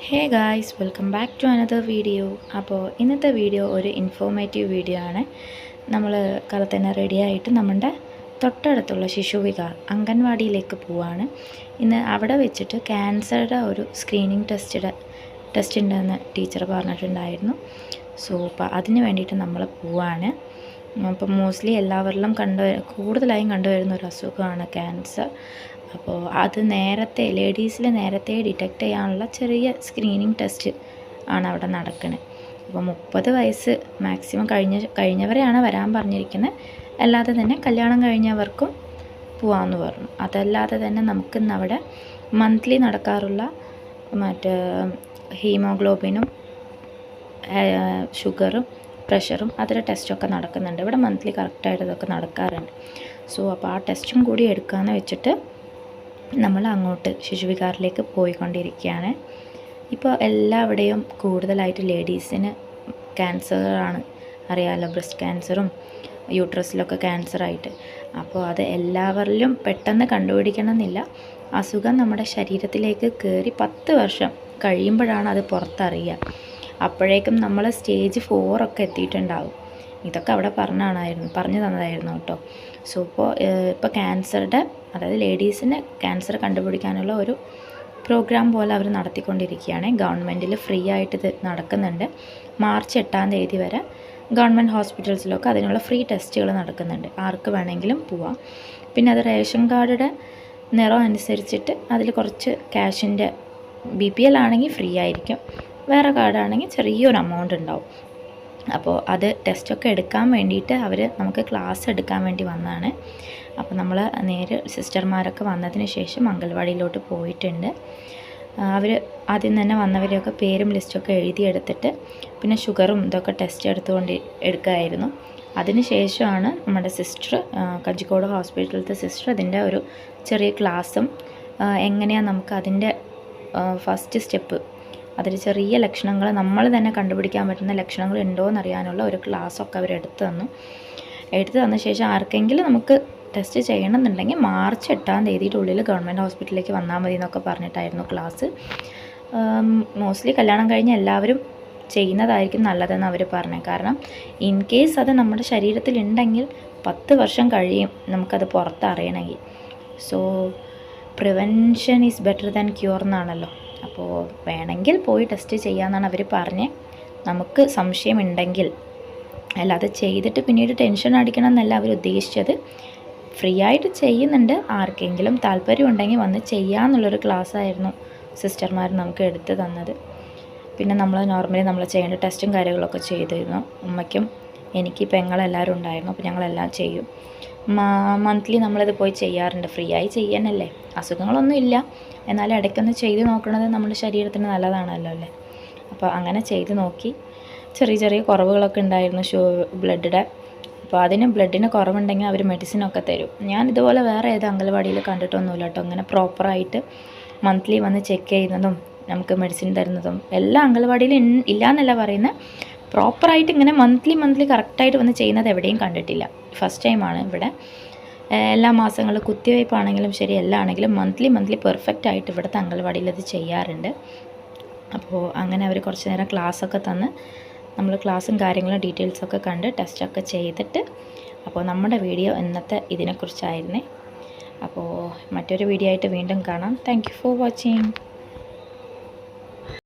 Hey guys, welcome back to another video. അപ്പോൾ ഇന്നത്തെ video ഒരു ഇൻഫോർമേറ്റീവ് വീഡിയോ ആണ്. നമ്മൾ കാലത്തന്നെ റെഡിയായിട്ട് നമ്മുടെ തൊട്ടടുത്തുള്ള ശിശുവികാർ അംഗൻവാടിയിലേക്ക് പോവാണ്. ഇന്ന് അവിടെ വെച്ചിട്ട് ക്യാൻസറുടെ ഒരു സ്ക്രീനിങ് ടെസ്റ്റ് ഉണ്ടെന്ന് ടീച്ചർ പറഞ്ഞിട്ടുണ്ടായിരുന്നു. സോ അപ്പോൾ അതിന് വേണ്ടിയിട്ട് നമ്മൾ പോവാണ്. അപ്പോൾ മോസ്റ്റ്ലി എല്ലാവരിലും കൂടുതലായും കണ്ടുവരുന്ന ഒരു അസുഖമാണ് ക്യാൻസർ. അപ്പോൾ അത് ലേഡീസിൽ നേരത്തെ ഡിറ്റക്റ്റ് ചെയ്യാനുള്ള ചെറിയ സ്ക്രീനിങ് ടെസ്റ്റ് ആണ് അവിടെ നടക്കുന്നത്. അപ്പോൾ 30 വയസ്സ് മാക്സിമം കഴിഞ്ഞവരെയാണ് വരാൻ പറഞ്ഞിരിക്കുന്നത്. അല്ലാതെ തന്നെ കല്യാണം കഴിഞ്ഞവർക്കും പോകാമെന്ന് പറഞ്ഞു. അതല്ലാതെ തന്നെ നമുക്കിന്ന് അവിടെ മന്ത്ലി നടക്കാറുള്ള മറ്റേ ഹീമോഗ്ലോബിനും ഷുഗറും പ്രഷറും അതിൻ്റെ ടെസ്റ്റൊക്കെ നടക്കുന്നുണ്ട്. ഇവിടെ മന്ത്ലി കറക്റ്റായിട്ട് ഇതൊക്കെ നടക്കാറുണ്ട്. സോ അപ്പോൾ ആ ടെസ്റ്റും കൂടി എടുക്കാമെന്ന് വെച്ചിട്ട് നമ്മൾ അങ്ങോട്ട് ശിശുവികാറിലേക്ക് പോയിക്കൊണ്ടിരിക്കുകയാണ്. ഇപ്പോൾ എല്ലാവിടെയും കൂടുതലായിട്ട് ലേഡീസിന് ക്യാൻസറാണ്, അറിയാമല്ലോ, ബ്രസ്റ്റ് ക്യാൻസറും യൂട്രസിലൊക്കെ ക്യാൻസറായിട്ട്. അപ്പോൾ അത് എല്ലാവരിലും പെട്ടെന്ന് കണ്ടുപിടിക്കണം എന്നില്ല. അസുഖം നമ്മുടെ ശരീരത്തിലേക്ക് കയറി 10 വർഷം കഴിയുമ്പോഴാണ് അത് പുറത്തറിയുക. അപ്പോഴേക്കും നമ്മൾ സ്റ്റേജ് 4 ഒക്കെ എത്തിയിട്ടുണ്ടാവും. ഇതൊക്കെ അവിടെ പറഞ്ഞു തന്നതായിരുന്നു കേട്ടോ. സോ ഇപ്പോൾ ക്യാൻസറുടെ, അതായത് ലേഡീസിന് ക്യാൻസർ കണ്ടുപിടിക്കാനുള്ള ഒരു പ്രോഗ്രാം പോലെ അവർ നടത്തിക്കൊണ്ടിരിക്കുകയാണ്. ഗവൺമെൻറ്റിൽ ഫ്രീ ആയിട്ട് ഇത് നടക്കുന്നുണ്ട്. മാർച്ച് 8-ാം തീയതി വരെ ഗവൺമെൻറ് ഹോസ്പിറ്റൽസിലൊക്കെ അതിനുള്ള ഫ്രീ ടെസ്റ്റുകൾ നടക്കുന്നുണ്ട്. ആർക്ക് വേണമെങ്കിലും പോവാം. പിന്നെ അത് റേഷൻ കാർഡിൻ്റെ നിറം അനുസരിച്ചിട്ട് അതിൽ കുറച്ച് ക്യാഷിൻ്റെ BPL ആണെങ്കിൽ ഫ്രീ ആയിരിക്കും, വേറെ കാർഡാണെങ്കിൽ ചെറിയൊരു എമൗണ്ട് ഉണ്ടാവും. അപ്പോൾ അത് ടെസ്റ്റൊക്കെ എടുക്കാൻ വേണ്ടിയിട്ട് അവർ നമുക്ക് ക്ലാസ് എടുക്കാൻ വേണ്ടി വന്നതാണ്. അപ്പോൾ നമ്മൾ നേരെ സിസ്റ്റർമാരൊക്കെ വന്നതിന് ശേഷം അംഗൻവാടിയിലോട്ട് പോയിട്ടുണ്ട്. അവർ ആദ്യം തന്നെ വന്നവരെയൊക്കെ പേരും ലിസ്റ്റൊക്കെ എഴുതിയെടുത്തിട്ട് പിന്നെ ഷുഗറും ഇതൊക്കെ ടെസ്റ്റ് എടുക്കുമായിരുന്നു. അതിന് ശേഷമാണ് നമ്മുടെ സിസ്റ്റർ, കഞ്ചിക്കോട് ഹോസ്പിറ്റലിലത്തെ സിസ്റ്റർ, അതിൻ്റെ ഒരു ചെറിയ ക്ലാസ്സും എങ്ങനെയാണ് നമുക്ക് അതിൻ്റെ ഫസ്റ്റ് സ്റ്റെപ്പ്, അതിൽ ചെറിയ ലക്ഷണങ്ങൾ നമ്മൾ തന്നെ കണ്ടുപിടിക്കാൻ പറ്റുന്ന ലക്ഷണങ്ങൾ ഉണ്ടോ എന്നറിയാനുള്ള ഒരു ക്ലാസ്സൊക്കെ അവർ എടുത്തു തന്ന ശേഷം ആർക്കെങ്കിലും നമുക്ക് ടെസ്റ്റ് ചെയ്യണമെന്നുണ്ടെങ്കിൽ മാർച്ച് 8-ാം തീയതിയുടെ ഉള്ളിൽ ഗവൺമെൻറ് ഹോസ്പിറ്റലിലേക്ക് വന്നാൽ മതി എന്നൊക്കെ പറഞ്ഞിട്ടായിരുന്നു ക്ലാസ്. മോസ്റ്റ്ലി കല്യാണം കഴിഞ്ഞ് എല്ലാവരും ചെയ്യുന്നതായിരിക്കും നല്ലതെന്ന് അവർ പറഞ്ഞു. കാരണം ഇൻ കേസ് അത് നമ്മുടെ ശരീരത്തിലുണ്ടെങ്കിൽ 10 വർഷം കഴിയും നമുക്കത് പുറത്തറിയണമെങ്കിൽ. So prevention is better than cure എന്നാണല്ലോ. അപ്പോൾ വേണമെങ്കിൽ പോയി ടെസ്റ്റ് ചെയ്യാമെന്നാണ് അവർ പറഞ്ഞത്, നമുക്ക് സംശയമുണ്ടെങ്കിൽ. അല്ലാതെ ചെയ്തിട്ട് പിന്നീട് ടെൻഷൻ അടിക്കണം എന്നല്ല അവർ ഉദ്ദേശിച്ചത്. ഫ്രീ ആയിട്ട് ചെയ്യുന്നുണ്ട്, ആർക്കെങ്കിലും താല്പര്യമുണ്ടെങ്കിൽ വന്ന് ചെയ്യാമെന്നുള്ളൊരു ക്ലാസ്സായിരുന്നു സിസ്റ്റർമാർ നമുക്ക് എടുത്തു തന്നത്. പിന്നെ നോർമലി നമ്മൾ ചെയ്യേണ്ട ടെസ്റ്റും കാര്യങ്ങളൊക്കെ ചെയ്തിരുന്നു. ഉമ്മയ്ക്കും എനിക്ക് പെങ്ങളെല്ലാവരും ഉണ്ടായിരുന്നു. അപ്പോൾ ഞങ്ങളെല്ലാം ചെയ്യും. മന്ത്ലി നമ്മളിത് പോയി ചെയ്യാറുണ്ട്. ഫ്രീ ആയി ചെയ്യാനല്ലേ, അസുഖങ്ങളൊന്നും ഇല്ല, എന്നാലും ഇടയ്ക്കൊന്ന് ചെയ്ത് നോക്കുന്നത് നമ്മുടെ ശരീരത്തിന് നല്ലതാണല്ലോ അല്ലേ. അപ്പോൾ അങ്ങനെ ചെയ്ത് നോക്കി. ചെറിയ കുറവുകളൊക്കെ ഉണ്ടായിരുന്നു ബ്ലഡിൻ്റെ. അപ്പോൾ ബ്ലഡിന് കുറവുണ്ടെങ്കിൽ അവർ മെഡിസിനൊക്കെ തരും. ഞാൻ ഇതുപോലെ വേറെ ഏത് അംഗൻവാടിയിൽ കണ്ടിട്ടൊന്നുമില്ല കേട്ടോ. അങ്ങനെ പ്രോപ്പറായിട്ട് മന്ത്ലി വന്ന് ചെക്ക് ചെയ്യുന്നതും നമുക്ക് മെഡിസിൻ തരുന്നതും എല്ലാ അംഗൻവാടിയിലും ഇല്ല എന്നല്ല പറയുന്നത്. പ്രോപ്പറായിട്ട് ഇങ്ങനെ മന്ത്ലി കറക്റ്റായിട്ട് വന്ന് ചെയ്യുന്നത് എവിടെയും കണ്ടിട്ടില്ല. ഫസ്റ്റ് ടൈമാണ് ഇവിടെ. എല്ലാ മാസങ്ങളും കുത്തിവയ്പ്പാണെങ്കിലും ശരി, എല്ലാം ആണെങ്കിലും മന്ത്ലി പെർഫെക്റ്റ് ആയിട്ട് ഇവിടുത്തെ അംഗൻവാടിയിൽ ഇത് ചെയ്യാറുണ്ട്. അപ്പോൾ അങ്ങനെ അവർ കുറച്ച് നേരം ക്ലാസ്സൊക്കെ തന്ന് നമ്മൾ ക്ലാസ്സും കാര്യങ്ങളും ഡീറ്റെയിൽസൊക്കെ കണ്ട് ടെസ്റ്റൊക്കെ ചെയ്തിട്ട്, അപ്പോൾ നമ്മുടെ വീഡിയോ ഇന്നത്തെ ഇതിനെക്കുറിച്ചായിരുന്നേ. അപ്പോൾ മറ്റൊരു വീഡിയോ ആയിട്ട് വീണ്ടും കാണാം. Thank you for watching.